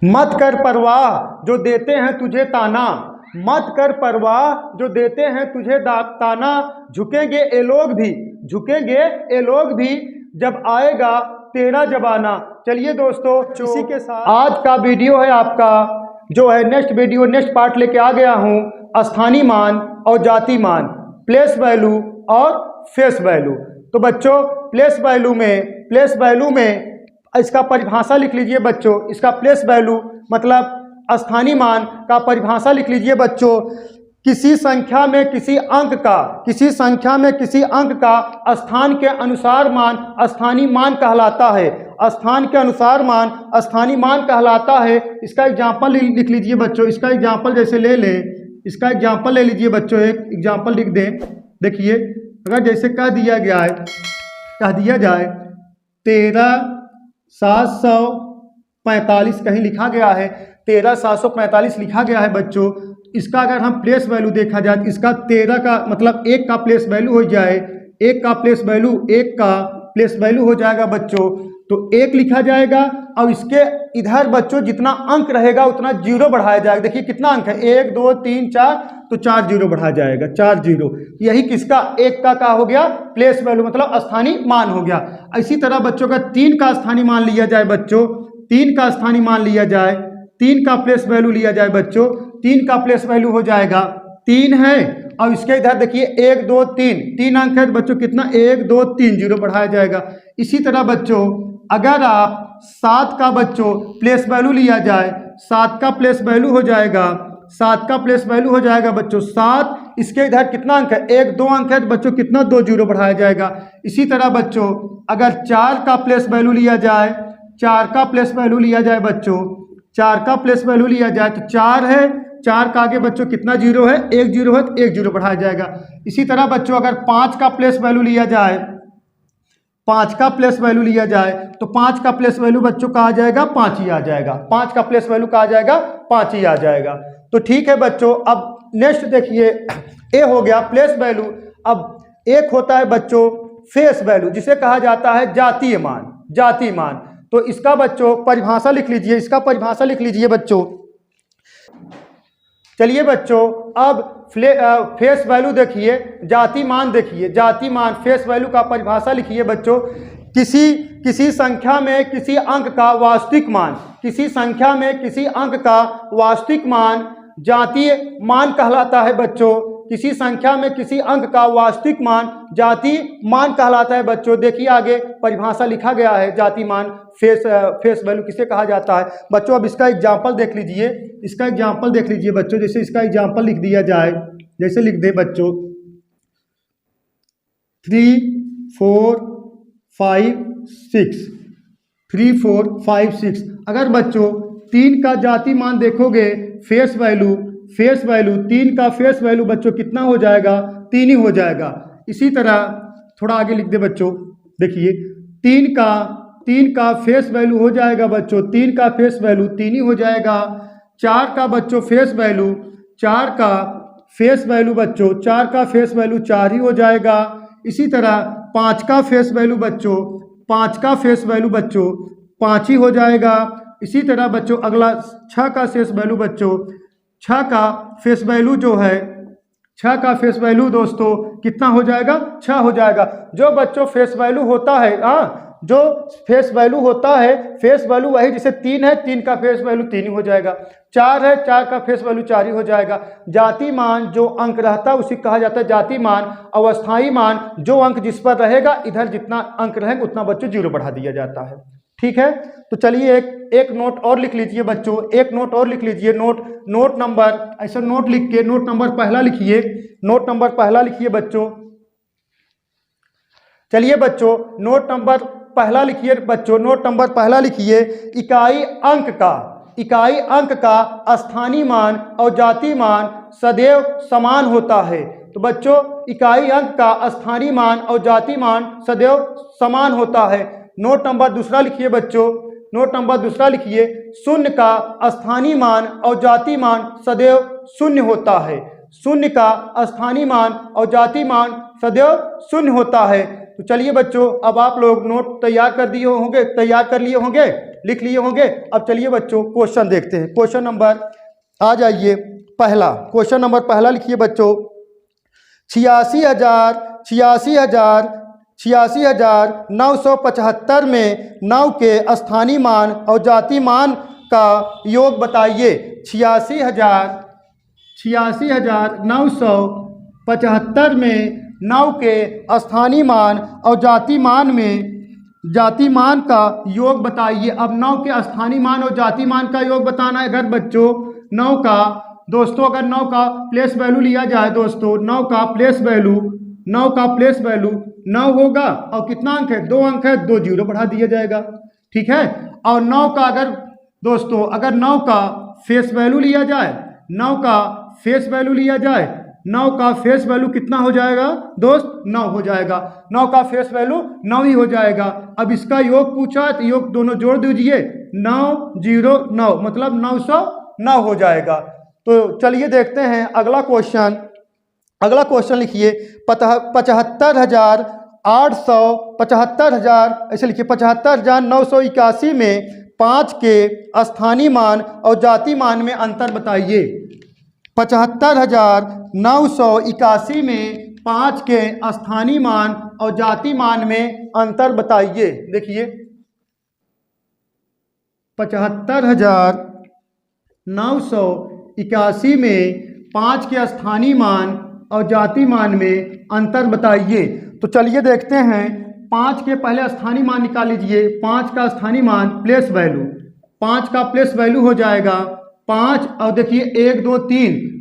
मत कर परवाह जो देते हैं तुझे ताना, मत कर परवाह जो देते हैं तुझे ताना, झुकेंगे ये लोग भी, झुकेंगे ये लोग भी जब आएगा तेरा जमाना। चलिए दोस्तों, इसी के साथ आज का वीडियो है आपका जो है नेक्स्ट वीडियो नेक्स्ट पार्ट लेके आ गया हूँ। स्थानीय मान और जाति मान, प्लेस वैल्यू और फेस वैल्यू। तो बच्चों प्लेस वैल्यू में इसका परिभाषा लिख लीजिए बच्चों। इसका प्लेस वैल्यू मतलब स्थानीय मान का परिभाषा लिख लीजिए बच्चों। किसी संख्या में किसी अंक का स्थान के अनुसार मान स्थानीय मान कहलाता है। स्थान के अनुसार मान स्थानीय मान कहलाता है। इसका एग्जाम्पल लिख लीजिए बच्चों। इसका एग्जाम्पल जैसे ले लें, इसका एग्जाम्पल ले लीजिए बच्चों। एक एग्जाम्पल लिख दें। देखिए, अगर जैसे कह दिया जाए 13,745 कहीं लिखा गया है, 13,745 लिखा गया है बच्चों। इसका अगर हम प्लेस वैल्यू देखा जाए, इसका 13 का मतलब 1 का प्लेस वैल्यू हो जाए, 1 का प्लेस वैल्यू हो जाएगा बच्चों। तो 1 लिखा जाएगा और इसके इधर बच्चों जितना अंक रहेगा उतना जीरो बढ़ाया जाएगा। देखिए कितना अंक है, 1 2 3 4, तो 4 जीरो बढ़ा जाएगा, 4 जीरो। यही किसका 1 का हो गया प्लेस वैल्यू मतलब स्थानीय मान हो गया। इसी तरह बच्चों का 3 का स्थानीय मान लिया जाए बच्चों, 3 का स्थानीय मान लिया जाए, 3 का प्लेस वैल्यू लिया जाए बच्चों। 3 का प्लेस वैल्यू हो जाएगा 3 है और इसके इधर देखिए 1 2 3 अंक है बच्चों। कितना 1 2 3 जीरो बढ़ाया जाएगा। इसी तरह बच्चों अगर आप 7 का बच्चों प्लेस वैल्यू लिया जाए, 7 का प्लेस वैल्यू हो जाएगा, 7 का प्लेस वैल्यू हो जाएगा बच्चों 7। इसके इधर कितना अंक है, 1 2 अंक है बच्चों। कितना 2 जीरो बढ़ाया जाएगा। इसी तरह बच्चों अगर 4 का प्लेस वैल्यू लिया जाए, 4 का प्लेस वैल्यू लिया जाए बच्चों, 4 का प्लेस वैल्यू लिया जाए तो 4 है, 4 का आगे बच्चों कितना जीरो है, 1 जीरो है तो 1 जीरो बढ़ाया जाएगा। इसी तरह बच्चों अगर 5 का प्लेस वैल्यू लिया जाए, 5 का प्लेस वैल्यू लिया जाए तो 5 का प्लेस वैल्यू बच्चों का आ जाएगा 5 ही आ जाएगा। 5 का प्लेस वैल्यू का आ जाएगा 5 ही आ जाएगा। तो ठीक है बच्चों, अब नेक्स्ट देखिए, ए हो गया प्लेस वैल्यू। अब एक होता है बच्चों फेस वैल्यू जिसे कहा जाता है जातीय मान। तो इसका बच्चों परिभाषा लिख लीजिए, इसका परिभाषा लिख लीजिए बच्चों। चलिए बच्चों अब फेस वैल्यू देखिए, जाति मान देखिए, जाति मान फेस वैल्यू का परिभाषा लिखिए बच्चों। किसी संख्या में किसी अंक का वास्तविक मान, किसी संख्या में किसी अंक का वास्तविक मान जातीय मान कहलाता है बच्चों। किसी संख्या में किसी अंक का वास्तविक मान जातीय मान कहलाता है बच्चों। देखिए आगे परिभाषा लिखा गया है जातीय मान फेस वैल्यू किसे कहा जाता है बच्चों। अब इसका एग्जाम्पल देख लीजिए, इसका एग्जाम्पल देख लीजिए बच्चों। जैसे इसका एग्जाम्पल लिख दिया जाए, जैसे लिख दे बच्चों 3 4 5 6, 3 4 5 6। अगर बच्चों 3 का जाति मान देखोगे फेस वैल्यू 3 का फेस वैल्यू बच्चों कितना हो जाएगा, 3 ही हो जाएगा। इसी तरह थोड़ा आगे लिख दे बच्चों। देखिए 3 का फेस वैल्यू हो जाएगा बच्चों, 3 का फेस वैल्यू 3 ही हो जाएगा। 4 का बच्चों फेस वैल्यू, 4 का फेस वैल्यू बच्चों, 4 का फेस वैल्यू 4 ही हो जाएगा। इसी तरह 5 का फेस वैल्यू बच्चों, 5 का फेस वैल्यू बच्चों 5 ही हो जाएगा। इसी तरह बच्चों अगला 6 का फेस वैल्यू बच्चों, 6 का फेस वैल्यू जो है, 6 का फेस वैल्यू दोस्तों कितना हो जाएगा, 6 हो जाएगा। जो बच्चों फेस वैल्यू होता है जो फेस वैल्यू होता है फेस वैल्यू वही, जैसे 3 है 3 का फेस वैल्यू 3 ही हो जाएगा। 4 है 4 का फेस वैल्यू 4 ही हो जाएगा। जाति मान जो अंक रहता है उसे कहा जाता है जाति मान। अवस्थाई मान जो अंक जिस पर रहेगा इधर जितना अंक रहेगा उतना बच्चों जीरो बढ़ा दिया जाता है। ठीक है, तो चलिए एक नोट और लिख लीजिए बच्चों, एक नोट और लिख लीजिए। नोट नंबर ऐसा नोट लिख के नोट नंबर पहला लिखिए, नोट नंबर पहला लिखिए बच्चों। चलिए बच्चों नोट नंबर पहला लिखिए बच्चों, नोट नंबर पहला लिखिए। इकाई अंक का स्थानीय मान और जातीय मान सदैव समान होता है। तो बच्चों इकाई अंक का स्थानीय मान और जातीय मान सदैव समान होता है। नोट नंबर दूसरा लिखिए बच्चों, नोट नंबर दूसरा लिखिए। शून्य का स्थानीय मान और जातीय मान सदैव शून्य होता है। शून्य का स्थानीय मान और जातीय मान सदैव शून्य होता है। तो चलिए बच्चों अब आप लोग नोट तैयार कर लिए होंगे, लिख लिए होंगे। अब चलिए बच्चों क्वेश्चन देखते हैं। क्वेश्चन नंबर आ जाइए पहला, क्वेश्चन नंबर पहला लिखिए बच्चों, 86,975 में 9 के स्थानीय मान और जाति मान का योग बताइए। 86,975 में 9 के स्थानीय मान और जाति मान का योग बताइए। अब 9 के स्थानीय मान और जाति मान का योग बताना है। अगर बच्चों 9 का दोस्तों अगर 9 का प्लेस वैल्यू लिया जाए दोस्तों, 9 का प्लेस वैल्यू 9 होगा और कितना अंक है, 2 अंक है, 2 जीरो बढ़ा दिया जाएगा, ठीक है। और 9 का अगर दोस्तों अगर 9 का फेस वैल्यू लिया जाए, 9 का फेस वैल्यू लिया जाए, 9 का फेस वैल्यू कितना हो जाएगा दोस्त, 9 हो जाएगा। 9 का फेस वैल्यू 9 ही हो जाएगा। अब इसका योग पूछा है तो योग दोनों जोड़ दीजिए, 909 मतलब 909 हो जाएगा। तो चलिए देखते हैं अगला क्वेश्चन। अगला क्वेश्चन लिखिए 75,875 ऐसे लिखिए 75,981 में 5 के स्थानीय मान और जाति मान में अंतर बताइए। 75,981 में 5 के स्थानीय मान और जाति मान में अंतर बताइए। देखिए 75,981 में 5 के स्थानीय मान और जाति मान में अंतर बताइए। तो चलिए देखते हैं, 5 के पहले स्थानीय मान निकाल लीजिए। 5 का स्थानीय मान प्लेस वैल्यू, 5 का प्लेस वैल्यू हो जाएगा 5 और देखिए 1 2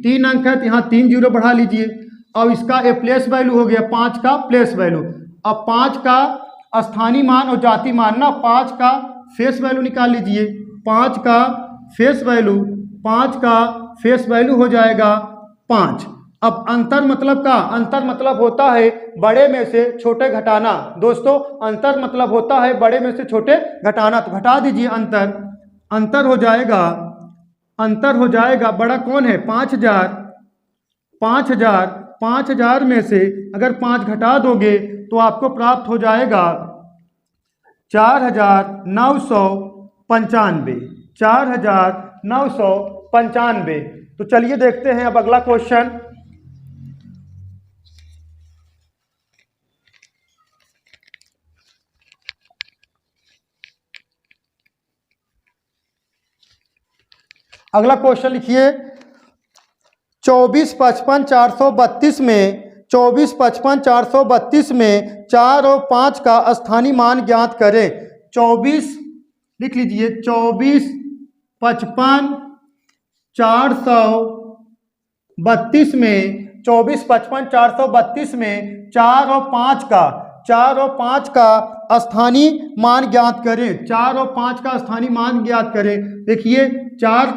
3 अंक है तो यहाँ 3 जीरो बढ़ा लीजिए। अब इसका ए प्लेस वैल्यू हो गया 5 का प्लेस वैल्यू। अब 5 का स्थानीय मान और जाति मान ना, 5 का फेस वैल्यू निकाल लीजिए। 5 का फेस वैल्यू हो जाएगा 5। अब अंतर मतलब होता है बड़े में से छोटे घटाना। दोस्तों अंतर मतलब होता है बड़े में से छोटे घटाना। तो घटा दीजिए अंतर हो जाएगा बड़ा कौन है 5,000 में से अगर 5 घटा दोगे तो आपको प्राप्त हो जाएगा 4,995। तो चलिए देखते हैं अब अगला क्वेश्चन। अगला क्वेश्चन लिखिए 24,55,432 में 4 और 5 का स्थानीय मान ज्ञात करें। 24 लिख लीजिए 24,55,432 में 24,55,432 में 4 और 5 का स्थानीय मान ज्ञात करें। 4 और 5 का स्थानीय मान ज्ञात करें। देखिए 4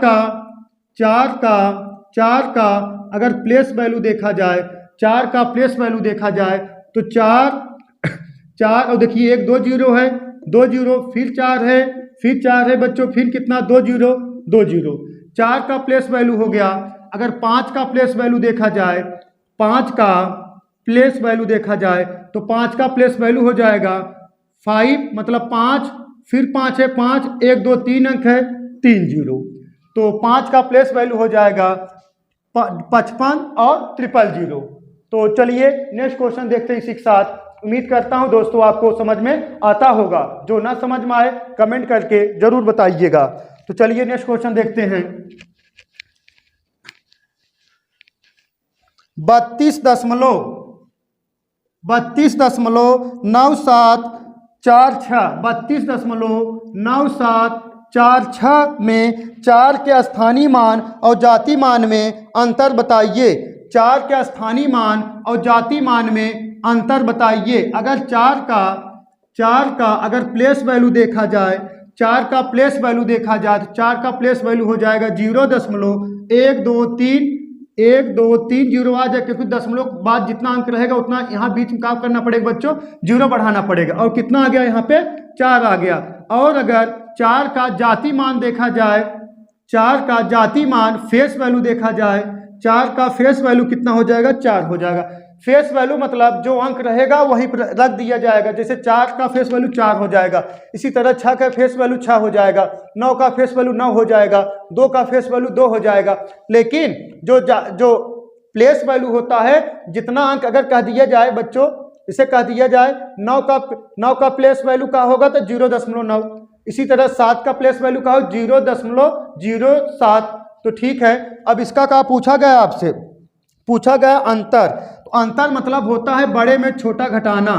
का अगर प्लेस वैल्यू देखा जाए, 4 का प्लेस वैल्यू देखा जाए तो 4 और देखिए 1 2 जीरो है, 2 जीरो फिर 4 है बच्चों, फिर कितना 2 जीरो 4 का प्लेस वैल्यू हो गया। अगर 5 का प्लेस वैल्यू देखा जाए, 5 का प्लेस वैल्यू देखा जाए तो 5 का प्लेस वैल्यू हो जाएगा 5 मतलब 5 फिर 5 है 5 1 2 3 अंक है 3 जीरो। तो 5 का प्लेस वैल्यू हो जाएगा 55 और 000। तो चलिए नेक्स्ट क्वेश्चन देखते हैं इसी के साथ। उम्मीद करता हूं दोस्तों आपको समझ में आता होगा। जो ना समझ में आए कमेंट करके जरूर बताइएगा। तो चलिए नेक्स्ट क्वेश्चन देखते हैं। 32.9746 में 4 के स्थानीय मान और जाति मान में अंतर बताइए। 4 के स्थानीय मान और जाति मान में अंतर बताइए। अगर 4 का अगर प्लेस वैल्यू देखा जाए, 4 का प्लेस वैल्यू देखा जाए तो 4 का प्लेस वैल्यू हो जाएगा 0.123 जीरो आ जाए, क्योंकि दशमलव के बाद जितना अंक रहेगा उतना यहाँ बीच में काम करना पड़ेगा बच्चों, जीरो बढ़ाना पड़ेगा। और कितना आ गया यहाँ पे 4 आ गया। और अगर 4 का जाति मान देखा जाए, 4 का जाति मान फेस वैल्यू देखा जाए, 4 का फेस वैल्यू कितना हो जाएगा, 4 हो जाएगा। फेस वैल्यू मतलब जो अंक रहेगा वहीं पर रख दिया जाएगा। जैसे 4 का फेस वैल्यू 4 हो जाएगा, इसी तरह 6 का फेस वैल्यू 6 हो जाएगा, 9 का फेस वैल्यू 9 हो जाएगा, 2 का फेस वैल्यू 2 हो जाएगा। लेकिन जो प्लेस वैल्यू होता है, जितना अंक अगर कह दिया जाए बच्चों, इसे कह दिया जाए 9 का प्लेस वैल्यू का होगा तो 0.9, इसी तरह 7 का प्लेस वैल्यू का हो 0.07। तो ठीक है, अब इसका क्या पूछा गया आपसे, पूछा गया अंतर। तो अंतर मतलब होता है बड़े में छोटा घटाना,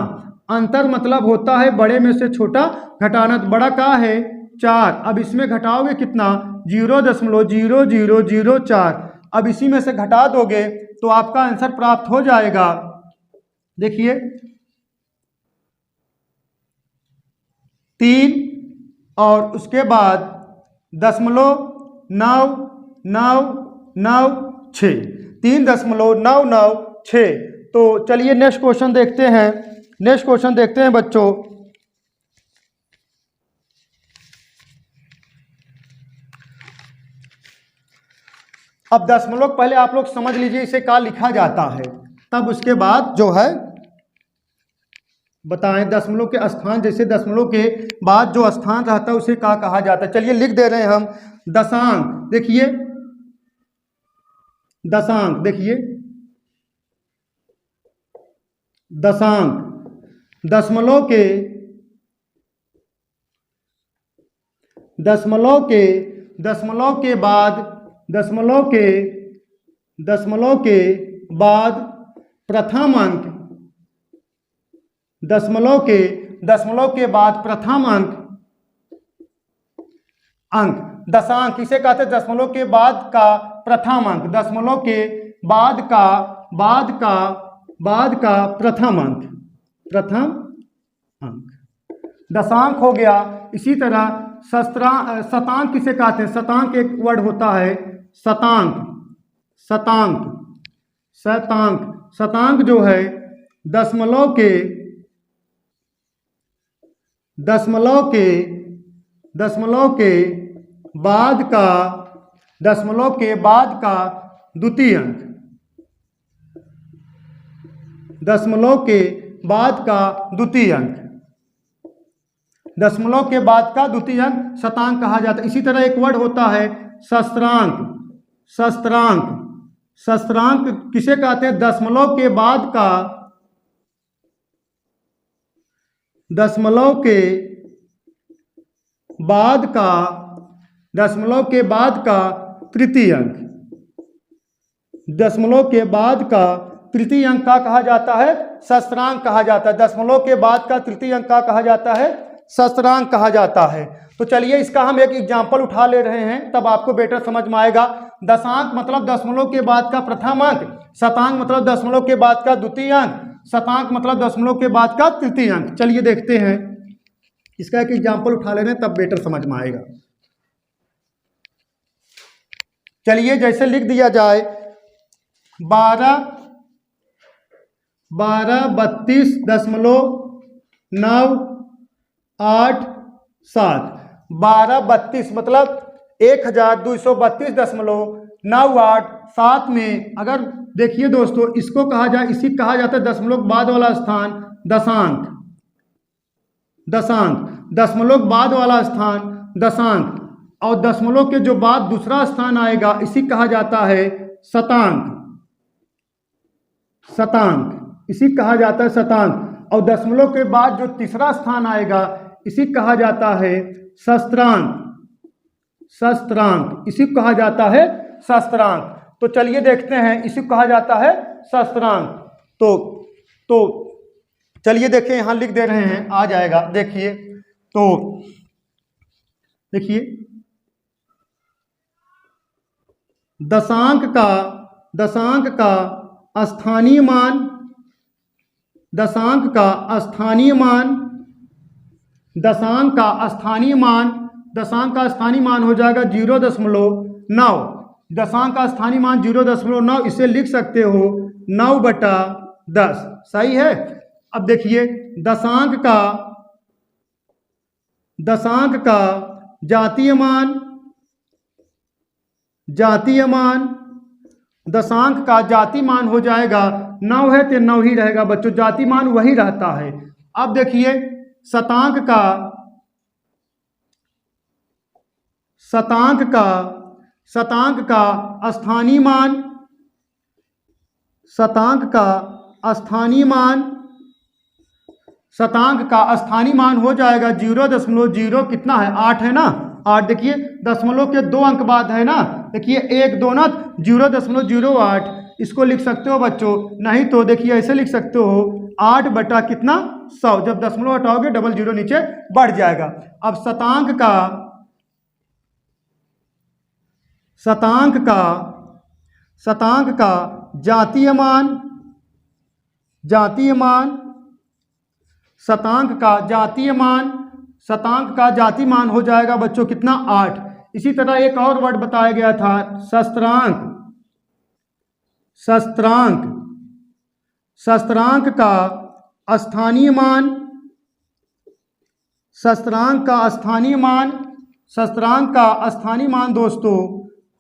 अंतर मतलब होता है बड़े में से छोटा घटाना। तो बड़ा का है 4, अब इसमें घटाओगे कितना, 0.0004। अब इसी में से घटा दोगे तो आपका आंसर प्राप्त हो जाएगा। देखिए 3 और उसके बाद 0.9996, 3.996। तो चलिए नेक्स्ट क्वेश्चन देखते हैं। नेक्स्ट क्वेश्चन देखते हैं बच्चों। अब दशमलव पहले आप लोग समझ लीजिए इसे क्या लिखा जाता है, तब उसके बाद जो है बताएं दशमलव के स्थान, जैसे दशमलव के बाद जो स्थान रहता है उसे क्या कहा जाता है। चलिए लिख दे रहे हैं हम दशांक। देखिए दशांक, देखिए दशांक, दशमलव के बाद प्रथम अंक, दशमलव के बाद प्रथम अंक दशांक किसे कहते हैं, दशमलव के बाद का प्रथम अंक, दशमलव के बाद का प्रथम अंक दशांक हो गया। इसी तरह शतांक किसे कहते हैं, शतांक एक वर्ड होता है शतांक जो है दशमलव के बाद का द्वितीय अंक, दशमलव के बाद का द्वितीय अंक शतांक कहा जाता है। इसी तरह एक वर्ड होता है सहस्त्रांक। सहस्त्रांक किसे कहते हैं, दशमलव के बाद का तृतीय अंक, दशमलव के बाद का तृतीय अंक का कहा जाता है सहस्त्रांक कहा जाता है। दशमलव के बाद का तृतीय अंक का कहा जाता है सहस्त्रांक कहा जाता है। तो चलिए इसका हम एक एग्जाम्पल उठा ले रहे हैं, तब आपको बेटर समझ में आएगा। दशांक मतलब दशमलव के बाद का प्रथम अंक, शतांक मतलब दशमलव के बाद का द्वितीय अंक, शतांक मतलब दशमलव के बाद का तृतीय अंक। चलिए देखते हैं, इसका एक एग्जाम्पल उठा ले रहे हैं तब बेटर समझ में आएगा। चलिए जैसे लिख दिया जाए 1232.987, 1232 मतलब 1232.987 में अगर देखिए दोस्तों, इसको कहा जाए, इसी कहा जाता है दशमलव बाद वाला स्थान दशांक, दशमलव बाद वाला स्थान दशांक, और दशमलव के जो बाद दूसरा स्थान आएगा इसी कहा जाता है शतांक, इसी कहा जाता है शतांक, और दशमलव के बाद जो तीसरा स्थान आएगा इसी कहा जाता है सहस्त्रांक, इसी कहा जाता है सहस्त्रांक। तो चलिए देखते हैं, इसी कहा जाता है सहस्त्रांक। तो चलिए देखिए, यहां लिख दे रहे हैं, आ जाएगा। देखिए तो देखिए दशांक का स्थानीय मान, दशांक का स्थानीय मान हो जाएगा 0.9। दशांक का स्थानीय मान 0.9, इसे लिख सकते हो 9/10, सही है। अब देखिए दशांक का जातीय मान दशांक का जाति मान हो जाएगा 9 है तो 9 ही रहेगा बच्चों, जाति मान वही रहता है। अब देखिए शतांक का स्थानीय मान, शतांक का स्थानीय मान हो जाएगा 0.0 कितना है 8 है ना, 8 देखिए दशमलव के 2 अंक बाद है ना, देखिए 1 2 ना 0.08, इसको लिख सकते हो बच्चों, नहीं तो देखिए ऐसे लिख सकते हो 8 बटा कितना 100, जब दशमलव हटाओगे डबल जीरो नीचे बढ़ जाएगा। अब शतांक का जातीय मान, शतांक का जातीय मान हो जाएगा बच्चों कितना 8। इसी तरह एक और वर्ड बताया गया था शस्त्रांक का स्थानीय मान दोस्तों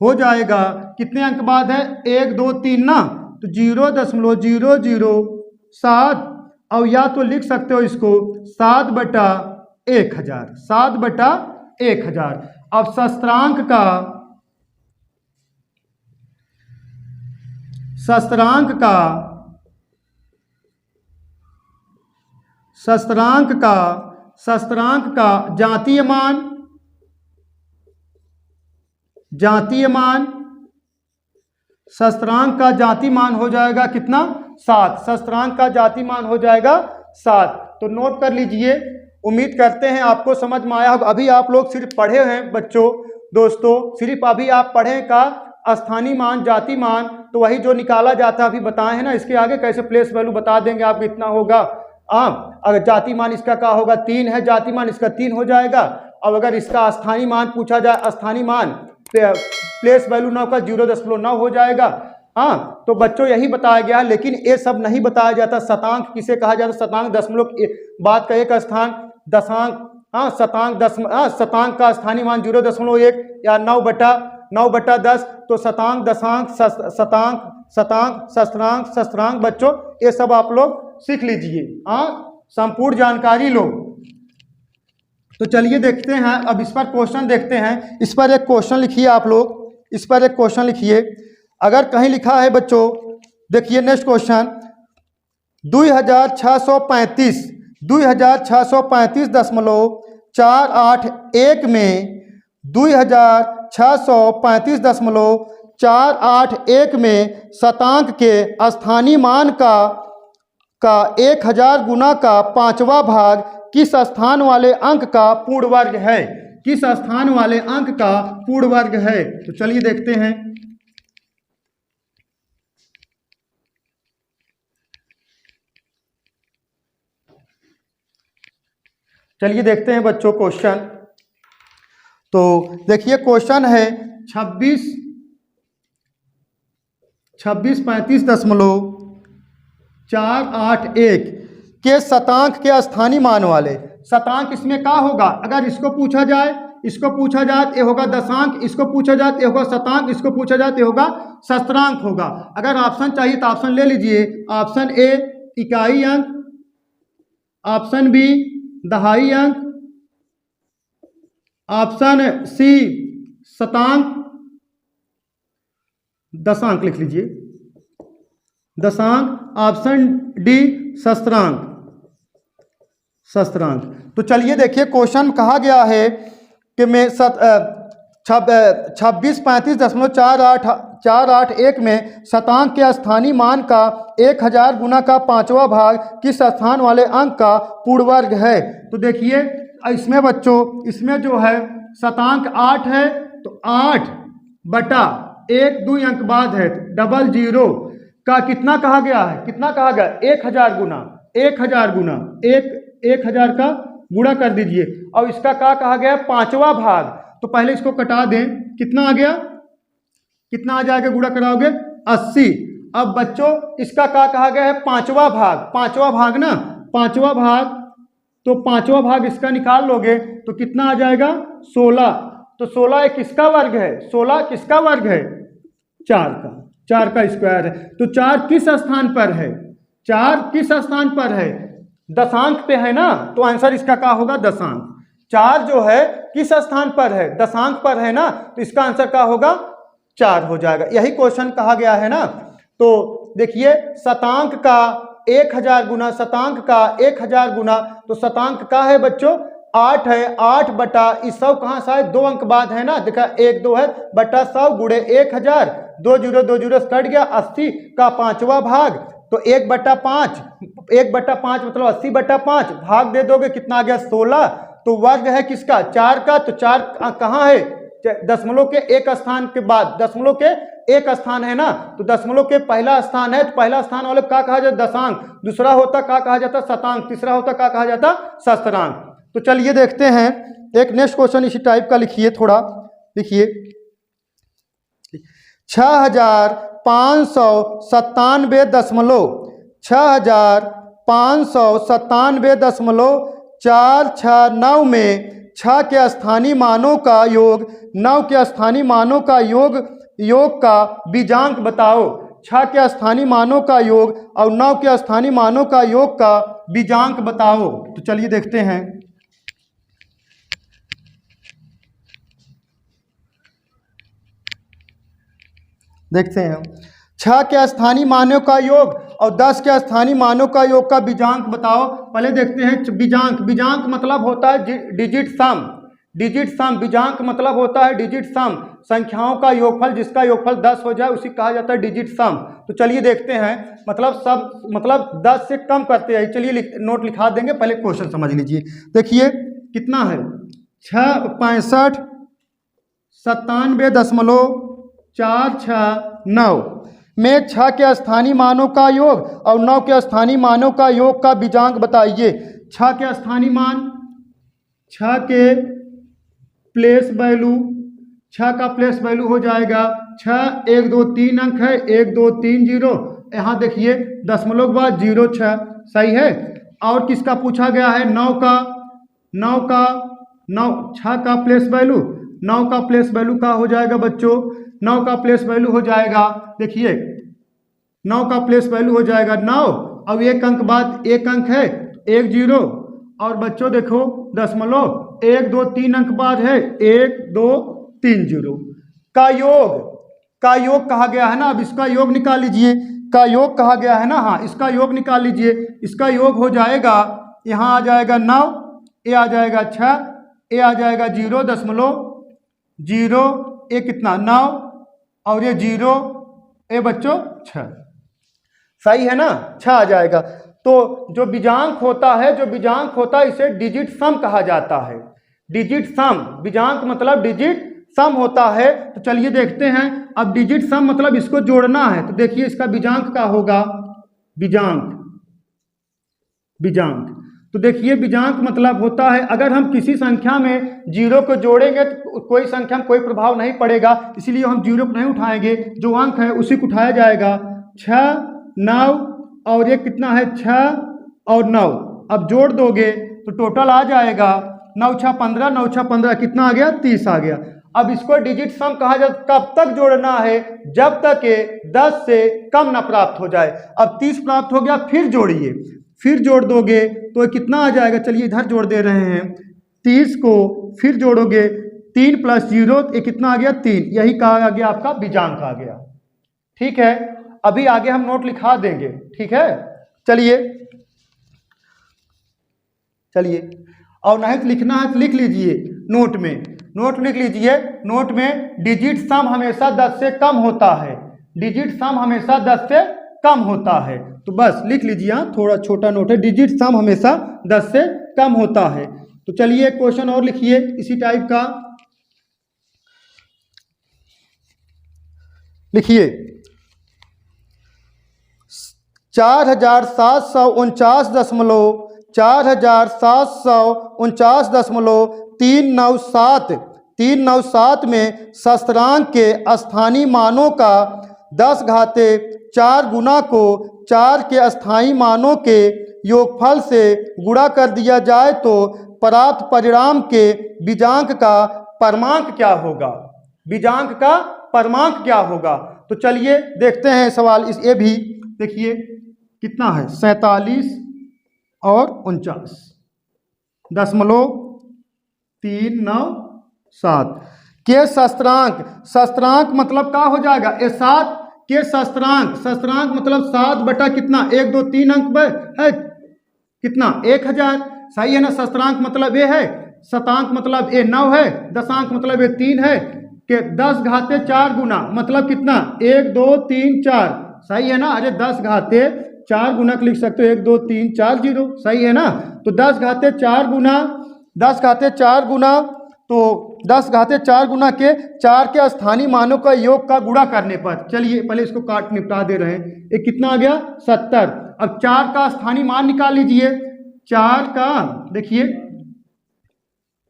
हो जाएगा कितने अंक बाद है 1 2 3 ना, तो 0.007, और या तो लिख सकते हो इसको 7 बटा 1000। अब शस्त्रांक का जातीय मान, शस्त्रांक का जातीय मान हो जाएगा कितना 7, शस्त्रांक का जातीय मान हो जाएगा 7। तो नोट कर लीजिए, उम्मीद करते हैं आपको समझ में आया होगा। अभी आप लोग सिर्फ पढ़े हैं बच्चों, दोस्तों सिर्फ अभी आप पढ़े का स्थानीय मान जातीय मान, तो वही जो निकाला जाता है अभी बताए हैं ना, इसके आगे कैसे प्लेस वैल्यू बता देंगे आप कितना होगा। अगर जातीय मान इसका क्या होगा 3 है, जातीय मान इसका 3 हो जाएगा। अब अगर इसका स्थानीय मान पूछा जाए, स्थानीय मान प्लेस वैल्यू 9 का 0.9 हो जाएगा। तो बच्चों यही बताया गया, लेकिन ये सब नहीं बताया जाता। शतांक किसे कहा जाता है, शतांक दशमलव बाद का एक स्थान, दशांक शतांक का स्थानीय मान 0.1 या 9 बटा 10, तो शतांक दशांक शस्त्रांक बच्चों ये सब आप लोग सीख लीजिए, संपूर्ण जानकारी लो। तो चलिए देखते हैं, अब इस पर क्वेश्चन देखते हैं। इस पर एक क्वेश्चन लिखिए आप लोग, इस पर एक क्वेश्चन लिखिए। अगर कहीं लिखा है बच्चों, देखिए नेक्स्ट क्वेश्चन 2635.481 में 2635.481 में शतांक के स्थानीय मान का 1000 गुना का 5वां भाग किस स्थान वाले अंक का पूर्ण वर्ग है, किस स्थान वाले अंक का पूर्ण वर्ग है। तो चलिए देखते हैं। चलिए देखते हैं बच्चों क्वेश्चन। तो देखिए क्वेश्चन है 2635.481 के शतांक के स्थानीय मान वाले। शतांक इसमें क्या होगा, अगर इसको पूछा जाए तो ये होगा दशांक, इसको पूछा जाए तो ये होगा शतांक, इसको पूछा जाए तो ये होगा शस्त्रांक होगा। अगर ऑप्शन चाहिए तो ऑप्शन ले लीजिए। ऑप्शन ए इकाई अंक, ऑप्शन बी दहाई अंक, ऑप्शन सी शतांक, दशांक लिख लीजिए दशांक, ऑप्शन डी शस्त्रांक। तो चलिए देखिए क्वेश्चन कहा गया है कि मैं 2635.481 में शतांक के स्थानीय मान का 1000 गुना का 5वां भाग किस स्थान वाले अंक का पूर्ण वर्ग है। तो देखिए इसमें बच्चों, इसमें जो है शतांक 8 है, तो 8 बटा 1 2 अंक बाद है 00 का कितना कहा गया है, कितना कहा गया 1000 गुना 1000 का गुणा कर दीजिए। और इसका क्या कहा गया 5वां भाग, तो पहले इसको कटा दें, कितना आ गया, कितना आ जाएगा गुणा कराओगे 80। अब बच्चों इसका क्या कहा गया है 5वां भाग, 5वां भाग ना, 5वां भाग, तो 5वां भाग इसका निकाल लोगे तो कितना आ जाएगा 16। तो 16 एक किसका वर्ग है, 16 किसका वर्ग है 4 का, 4 का स्क्वायर है। तो 4 किस स्थान पर है? 4 किस स्थान पर है? दशांक पे है ना, तो आंसर इसका क्या होगा? दशांक। 4 जो है किस स्थान पर है? दशांक पर है ना, तो इसका आंसर क्या होगा? 4 हो जाएगा। यही क्वेश्चन कहा गया है ना। तो देखिए शतांक का 1000 गुना, शतांक का 1000 गुना, तो शतांक का है बच्चों 8 है। 8 बटा इस 100 कहाँ से है? 2 अंक बाद है ना, देखा 1 2 है बटा 100 गुणे 1000, 2 जीरो 2 जीरो कट गया, 80 का 5वां भाग, तो 1/5, 1/5 मतलब 80/5 भाग दे दोगे, कितना आ गया? 16। तो वर्ग है किसका? 4 का। तो 4 कहाँ है? दशमलव के एक स्थान के बाद, दशमलव के एक स्थान है ना, तो दशमलव के पहला स्थान है, तो पहला स्थान वाले क्या कहा जाता? दशांक। दूसरा होता क्या कहा जाता? शतांक। तीसरा होता क्या कहा जाता? सहस्त्रांक। तो चलिए देखते हैं एक नेक्स्ट क्वेश्चन इसी टाइप का लिखिए, थोड़ा लिखिए। 6597.469 में 6 के स्थानीय मानों का योग, 9 के स्थानीय मानों का योग का बीजांक बताओ। 6 के स्थानीय मानों का योग और 9 के स्थानीय मानों का योग का बीजांक बताओ। तो चलिए देखते हैं। देखते हैं 6 के स्थानीय मानों का योग और 10 के स्थानीय मानों का योग का बीजांक बताओ। पहले देखते हैं बीजांक। बीजांक मतलब होता है डिजिट सम। डिजिट सम बीजांक मतलब होता है डिजिट सम, संख्याओं का योगफल, जिसका योगफल 10 हो जाए उसी कहा जाता है डिजिट सम। तो चलिए देखते हैं, मतलब 10 से कम करते हैं। चलिए नोट लिखा देंगे, पहले क्वेश्चन समझ लीजिए। देखिए कितना है? 6597.469 में 6 के स्थानीय मानों का योग और 9 के स्थानीय मानों का योग का बीजांक बताइए। 6 के स्थानीय मान, 6 के प्लेस वैल्यू, 6 का प्लेस वैल्यू हो जाएगा 6, 1 2 3 अंक है, 1 2 3 0, यहाँ देखिए दशमलव के बाद 0 6, सही है। और किसका पूछा गया है? 9 का 6 का प्लेस वैल्यू, 9 का प्लेस वैल्यू का हो जाएगा बच्चों, 9 का प्लेस वैल्यू हो जाएगा, देखिए 9 का प्लेस वैल्यू हो जाएगा 9, अब एक अंक बाद एक अंक है 1 0, और बच्चों देखो दशमलव 1 2 3 अंक बाद है 1 2 3 0 का योग कहा गया है ना। अब इसका योग निकाल लीजिए, का योग कहा गया है ना, हाँ इसका योग निकाल लीजिए। इसका योग हो जाएगा, यहाँ आ जाएगा 9, ये आ जाएगा 6, ये आ जाएगा 0.0, ये कितना 9 और ये 0, ये बच्चों 6, सही है ना, 6 आ जाएगा। तो जो बीजांक होता है इसे डिजिट सम कहा जाता है। डिजिट सम, बीजांक मतलब डिजिट सम होता है। तो चलिए देखते हैं, अब डिजिट सम मतलब इसको जोड़ना है, तो देखिए इसका बीजांक क्या होगा? बीजांक तो देखिए बीजांक मतलब होता है, अगर हम किसी संख्या में 0 को जोड़ेंगे तो कोई संख्या में कोई प्रभाव नहीं पड़ेगा, इसीलिए हम 0 को नहीं उठाएंगे, जो अंक है उसी को उठाया जाएगा। 6 9 और ये कितना है? 6 और 9, अब जोड़ दोगे तो टोटल आ जाएगा 9 6 15, 9 6 15 कितना आ गया? 30 आ गया। अब इसको डिजिट सम कहा जाता, कब तक जोड़ना है? जब तक ये 10 से कम ना प्राप्त हो जाए। अब 30 प्राप्त हो गया, फिर जोड़िए, फिर जोड़ दोगे तो कितना आ जाएगा? चलिए इधर जोड़ दे रहे हैं, 30 को फिर जोड़ोगे 3 + 0, ये कितना आ गया? 3, यही कहा गया आपका बीजांक आ गया। ठीक है, अभी आगे हम नोट लिखा देंगे, ठीक है। चलिए और नहीं तो लिखना है तो लिख लीजिए नोट में, लिख लीजिए। नोट में डिजिट सम हमेशा 10 से कम होता है, डिजिट सम हमेशा 10 से कम होता है, तो बस लिख लीजिए। थोड़ा छोटा नोट है, डिजिट सम हमेशा 10 से कम होता है। तो चलिए एक क्वेश्चन और लिखिए इसी टाइप का, लिखिए 4749.397 में शस्त्रांक के स्थानीय मानों का 10 घाते 4 गुना को 4 के स्थायी मानों के योगफल से गुणा कर दिया जाए तो प्राप्त परिणाम के बीजांक का परमांक क्या होगा? बीजांक का परमांक क्या होगा? तो चलिए देखते हैं सवाल इस ये भी देखिए कितना है 47 और 49.397 के शस्त्रांक। शस्त्रांक मतलब क्या हो जाएगा ये 7 के शस्त्रांक। शस्त्रांक मतलब 7 बटा कितना 1 2 3 अंक में है कितना 1000। सही है ना। शस्त्रांक मतलब ये है, शतांक मतलब ये 9 है, दशांक मतलब ये 3 है कि 10 घाते 4 गुना मतलब कितना 1 2 3 4। सही है ना। अरे 10 घाते 4 गुना लिख सकते हो 1 2 3 4 0। सही है ना। तो 10 घाते 4 गुना तो 10 घाते 4 गुना के 4 के स्थानीय मानों का योग का गुणा करने पर, चलिए पहले इसको काट निपटा दे रहे हैं। ये कितना आ गया 70। अब 4 का स्थानीय मान निकाल लीजिए। 4 का देखिए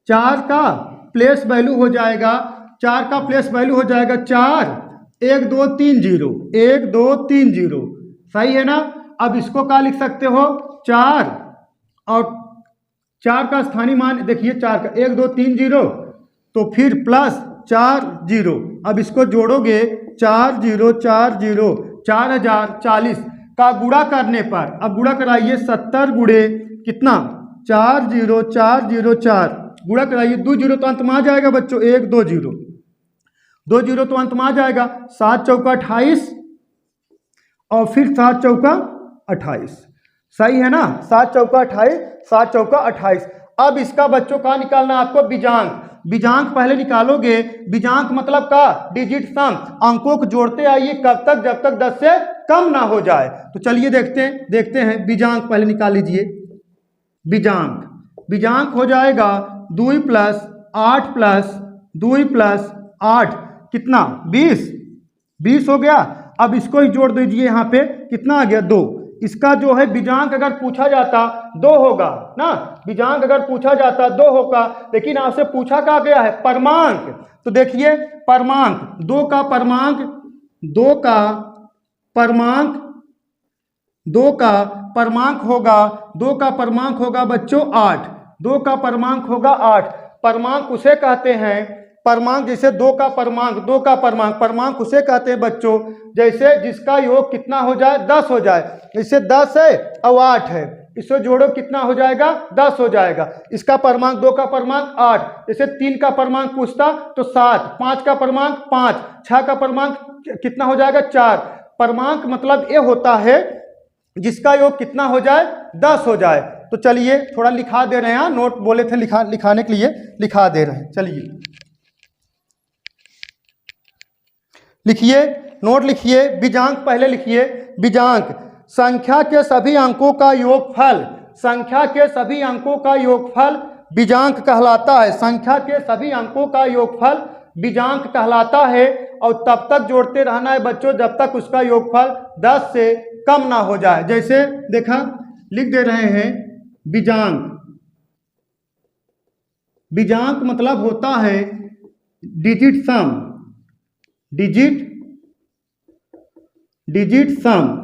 4 का प्लेस वैल्यू हो जाएगा 4 का प्लेस वैल्यू हो जाएगा 4 1 2 3 0 1 2 3 0। सही है ना। अब इसको क्या लिख सकते हो 4 और 4 का स्थानीय मान देखिए 4 का 1 2 3 0 तो फिर प्लस 4 0। अब इसको जोड़ोगे 4 0 4 0 4040 का गुणा करने पर, अब गुणा कराइए 70 गुणे कितना 4 0 4 0 4 गुणा कराइए 2 0 तो अंत में आ जाएगा बच्चों 1 2 0 2 0 तो अंत में आ जाएगा 7 चौका 28 और फिर 7 चौका 28। सही है ना। 7 चौका 28 7 चौका 28। अब इसका बच्चों का निकालना आपको बीजांक। बीजांक पहले निकालोगे। बीजांक मतलब का डिजिट सम, अंकों को जोड़ते आइए कब तक जब तक 10 से कम ना हो जाए। तो चलिए देखते हैं बीजांक पहले निकाल लीजिए। बीजांक हो जाएगा 2 + 8 + 2 + 8 कितना 20 हो गया। अब इसको ही जोड़ दीजिए यहाँ पे कितना आ गया 2। इसका जो है बीजांक अगर पूछा जाता 2 होगा ना। बीजांक अगर पूछा जाता 2 होगा, लेकिन आपसे पूछा क्या गया है परमांक। तो देखिए परमांक 2 का परमांक होगा बच्चों 8। 2 का परमांक होगा 8। परमांक उसे कहते हैं, परमांक जैसे 2 का परमांक उसे कहते हैं बच्चों जैसे जिसका योग कितना हो जाए 10 हो जाए। जैसे 10 है और 8 है, इसको जोड़ो कितना हो जाएगा 10 हो जाएगा। इसका परमांक 2 का परमांक 8, जैसे 3 का परमांक पूछता तो 7, 5 का परमांक 5, 6 का परमांक कितना हो जाएगा 4। परमांक मतलब ये होता है जिसका योग कितना हो जाए 10 हो जाए। तो चलिए थोड़ा लिखा दे रहे हैं, नोट बोले थे लिखाने के लिए लिखा दे रहे हैं। चलिए लिखिए, नोट लिखिए। बीजांक पहले लिखिए। बीजांक संख्या के सभी अंकों का योगफल, संख्या के सभी अंकों का योगफल बीजांक कहलाता है। संख्या के सभी अंकों का योगफल बीजांक कहलाता है और तब तक जोड़ते रहना है बच्चों जब तक उसका योगफल 10 से कम ना हो जाए। जैसे देखा लिख दे रहे हैं बीजांक। बीजांक मतलब होता है डिजिट सम, डिजिट सम।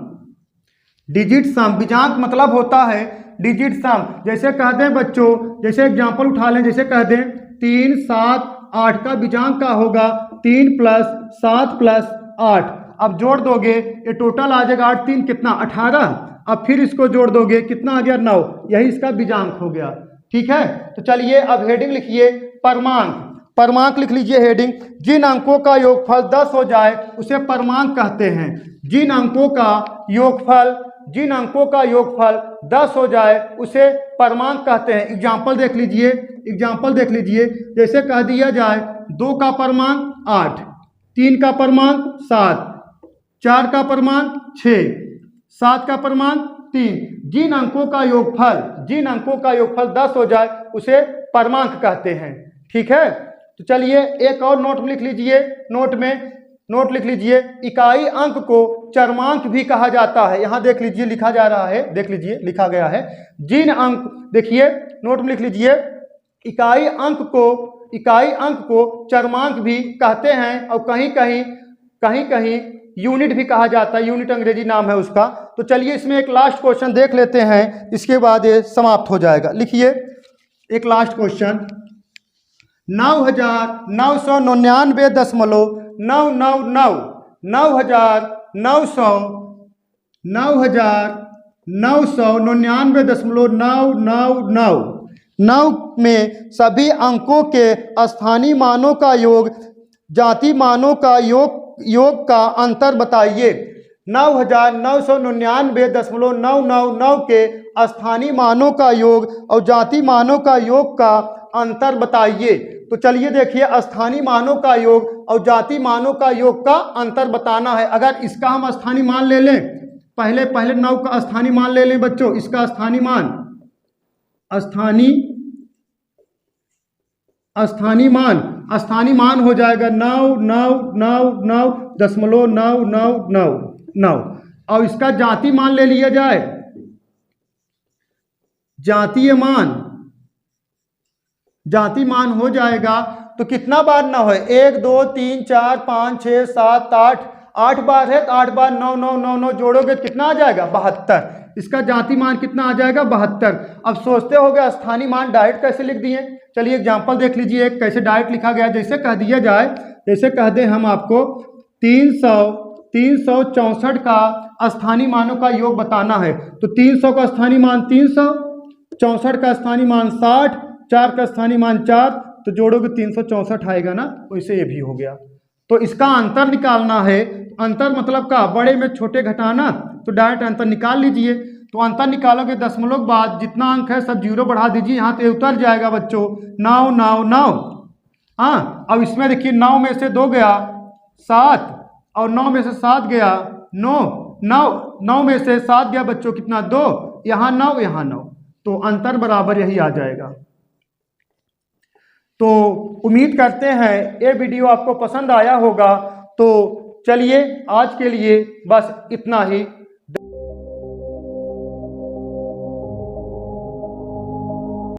बीजांक मतलब होता है डिजिट सम। जैसे कहते हैं बच्चों, जैसे एग्जांपल उठा लें, जैसे कह दें 3 7 8 का बीजांक का होगा 3 + 7 + 8। अब जोड़ दोगे ये टोटल आ जाएगा 8 3 कितना 18। अब फिर इसको जोड़ दोगे कितना आ गया 9। यही इसका बीजांक हो गया। ठीक है। तो चलिए अब हेडिंग लिखिए परमांक लिख लीजिए हेडिंग। जिन अंकों का योगफल 10 हो जाए उसे परमांक कहते हैं। जिन अंकों का योगफल 10 हो जाए उसे परमांक कहते हैं। एग्जाम्पल देख लीजिए। जैसे कह दिया जाए 2 का परमांक 8, 3 का परमांक 7, 4 का परमांक 6, 7 का परमांक 3। जिन अंकों का योगफल 10 हो जाए उसे परमांक कहते हैं। ठीक है। तो चलिए एक और नोट लिख लीजिए। नोट लिख लीजिए। इकाई अंक को चरमांक भी कहा जाता है। यहाँ देख लीजिए लिखा जा रहा है, देख लीजिए लिखा गया है। जिन अंक देखिए नोट में लिख लीजिए इकाई अंक को चरमांक भी कहते हैं और कहीं यूनिट भी कहा जाता है। यूनिट अंग्रेजी नाम है उसका। तो चलिए इसमें एक लास्ट क्वेश्चन देख लेते हैं, इसके बाद ये समाप्त हो जाएगा। लिखिए एक लास्ट क्वेश्चन 9999.999 9,999 में सभी अंकों के स्थानीय मानों का योग जाति मानों का योग का अंतर बताइए। 9,999.999 के स्थानीय मानों का योग और जाति मानों का योग का अंतर बताइए। तो चलिए देखिए, स्थानीय मानों का योग और जाति मानों का योग का अंतर बताना है। अगर इसका हम स्थानीय मान ले लें, पहले 9 का स्थानीय मान ले लें बच्चों, इसका स्थानीय मान हो जाएगा 9,999.999 और इसका जाति मान ले लिया जाए, जाति मान हो जाएगा तो कितना बार 9 है, 1 2 3 4 5 6 7 8 बार है, तो 8 बार 9 9 9 9 जोड़ोगे तो कितना आ जाएगा 72। इसका जाति मान कितना आ जाएगा 72। अब सोचते होगे स्थानीय मान डायरेक्ट कैसे लिख दिए। चलिए एग्जांपल देख लीजिए कैसे डायरेक्ट लिखा गया। जैसे कह दिया जाए, जैसे कह दें हम आपको 364 का स्थानीय मानों का योग बताना है, तो 300 का स्थानीय मान 300, 64 का स्थानीय मान 60, 4 का स्थानीय मान 4, तो जोड़ोगे 364 आएगा ना, वैसे ये भी हो गया। तो इसका अंतर निकालना है। अंतर मतलब का बड़े में छोटे घटाना, तो डायरेक्ट अंतर निकाल लीजिए। तो अंतर निकालोगे दशमलव के बाद जितना अंक है सब 0 बढ़ा दीजिए, यहाँ पे उतर जाएगा बच्चों 9 9 9। हाँ, अब इसमें देखिए 9 में से 2 गया 7 और 9 में से 7 गया 9, 9 में से 7 गया बच्चों कितना 2, यहाँ 9 यहाँ 9, तो अंतर बराबर यही आ जाएगा। तो उम्मीद करते हैं ये वीडियो आपको पसंद आया होगा। तो चलिए आज के लिए बस इतना ही।